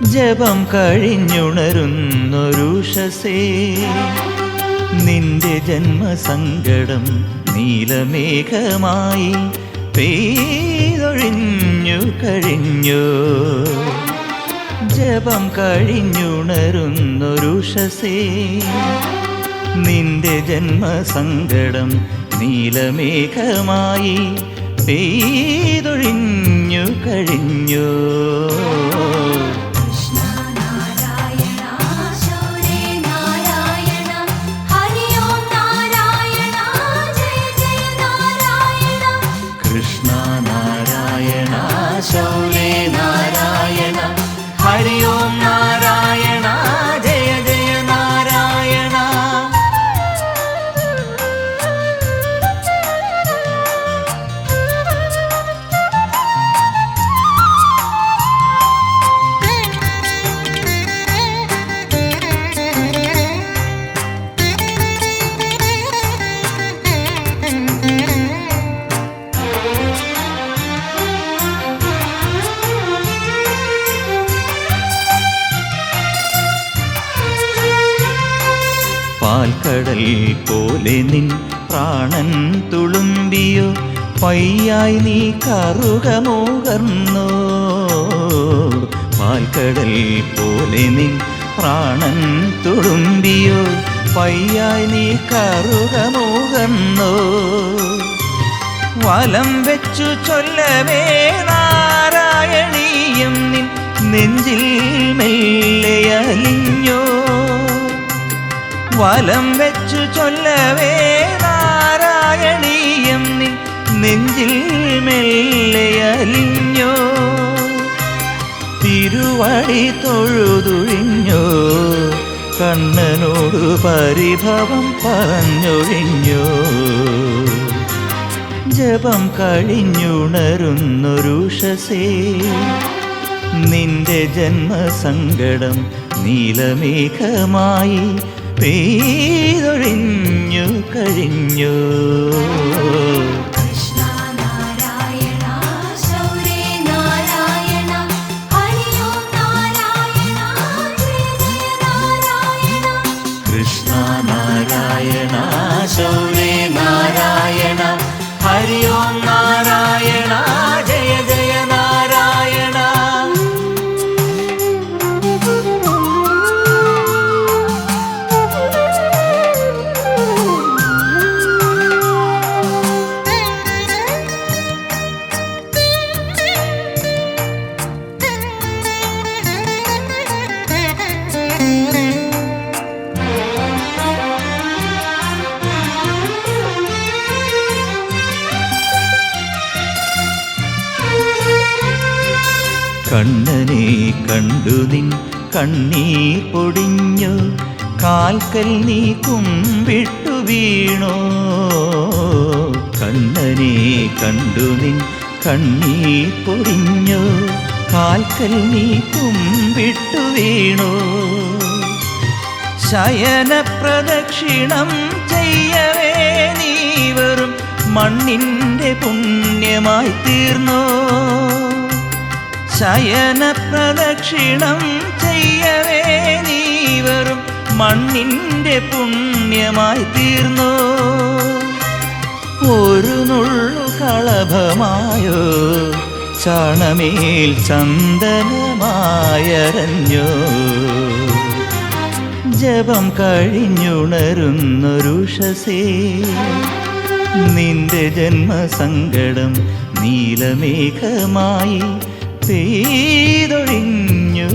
ജപം കഴിഞ്ഞുണരുന്നൊരുഷസേ നിന്റെ ജന്മസങ്കടം നീലമേഘമായി പെയ്തൊഴിഞ്ഞു കഴിഞ്ഞു. ജപം കഴിഞ്ഞുണരുന്നൊരുഷസേ നിന്റെ ജന്മസങ്കടം നീലമേഘമായി പെയ്തൊഴിഞ്ഞു കഴിഞ്ഞു. കൃഷ്ണ നാരായണ ശൗരേ നാരായണ ഹരി ഓം നാരായണ ജയ ജയ നാരായണ. പാൽക്കടൽ പോലെ നിൻ പ്രാണൻ തുളുമ്പിയോ പയ്യായി നീ കറുകമോകർന്നോ. പാൽക്കടൽ പോലെ നിൻ പ്രാണൻ തുളുമ്പിയോ പയ്യായി നീ കറുകമോകർന്നോ. വലം വെച്ചു ചൊല്ലവേ നാരായണീയം നിൻ നെഞ്ചിൽ മെല്ലയലിഞ്ഞോ. വലം വെച്ചു ചൊല്ലവേ നാരായണീയം നിൻ നെഞ്ചിൽ മെല്ലയലിഞ്ഞോ. തിരുവടി തൊഴുതുഴിഞ്ഞോ കണ്ണനോട് പരിഭവം പറഞ്ഞൊഴിഞ്ഞോ. ജപം കഴിഞ്ഞുണരുന്നൊരുഷസേ നിന്റെ ജന്മസങ്കടം നീലമേഘമായി പെയ്തൊഴിഞ്ഞു കഴിഞ്ഞു. കൃഷ്ണ നാരായണ ശൗരേ നാരായണ ഹരി ഓം നാരായണ ജയ ജയ നാരായണ. കൃഷ്ണ നാരായണ ശൗരേ നാരായണ ഹരി ഓം നാരായണ ജയ ജയ നാരായണ. കണ്ണനെ കണ്ടു നിൻ കണ്ണീർ പൊടിഞ്ഞു കാൽക്കൽ നീ കുമ്പിട്ടു വീണോ. കണ്ണനെ കണ്ടു നിൻ കണ്ണീർ പൊടിഞ്ഞു കാൽക്കൽ നീ കുമ്പിട്ടു വീണോ. ശയന പ്രദക്ഷിണം ചെയ്യവേ നീ വെറും മണ്ണിൻ്റെ പുണ്യമായി തീർന്നോ. ശയന പ്രദക്ഷിണം ചെയ്യവേ നീ വെറും മണ്ണിൻ്റെ പുണ്യമായി തീർന്നോ. ഒരു നുള്ളു കളഭമായോ ചാണമേൽ ചന്ദനമായരഞ്ഞോ. ജപം കഴിഞ്ഞുണരുന്നൊരുഷസേ നിന്റെ ജന്മസങ്കടം നീലമേഘമായി പെയ്തൊഴിഞ്ഞു